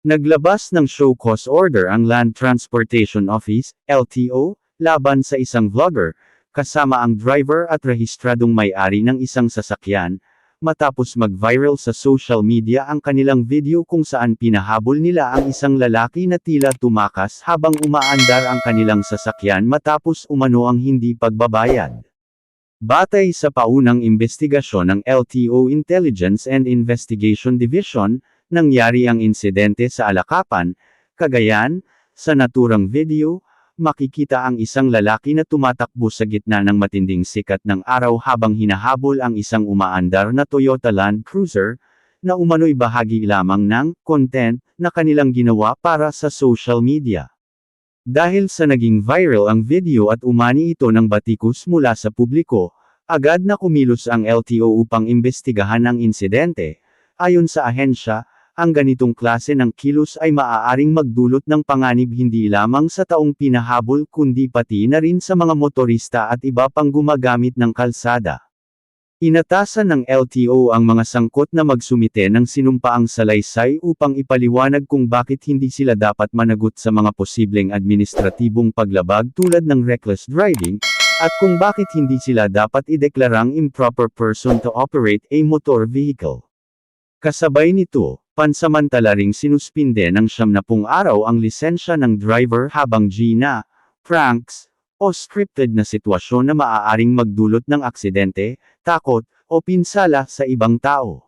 Naglabas ng show cause order ang Land Transportation Office, LTO, laban sa isang vlogger, kasama ang driver at rehistradong may-ari ng isang sasakyan, matapos mag-viral sa social media ang kanilang video kung saan pinahabol nila ang isang lalaki na tila tumakas habang umaandar ang kanilang sasakyan matapos umano ang hindi pagbabayad. Batay sa paunang investigasyon ng LTO Intelligence and Investigation Division, nangyari ang insidente sa Alakapan, Cagayan. Sa naturang video, makikita ang isang lalaki na tumatakbo sa gitna ng matinding sikat ng araw habang hinahabol ang isang umaandar na Toyota Land Cruiser, na umano'y bahagi lamang ng content na kanilang ginawa para sa social media. Dahil sa naging viral ang video at umani ito ng batikos mula sa publiko, agad na kumilos ang LTO upang imbestigahan ang insidente. Ayon sa ahensya, ang ganitong klase ng kilos ay maaaring magdulot ng panganib hindi lamang sa taong pinahabol kundi pati na rin sa mga motorista at iba pang gumagamit ng kalsada. Inatasan ng LTO ang mga sangkot na magsumite ng sinumpaang salaysay upang ipaliwanag kung bakit hindi sila dapat managot sa mga posibleng administratibong paglabag tulad ng reckless driving, at kung bakit hindi sila dapat ideklarang improper person to operate a motor vehicle. Kasabay nito, pansamantala ring sinuspinde ng 70 araw ang lisensya ng driver habang pranks, o scripted na sitwasyon na maaaring magdulot ng aksidente, takot, o pinsala sa ibang tao.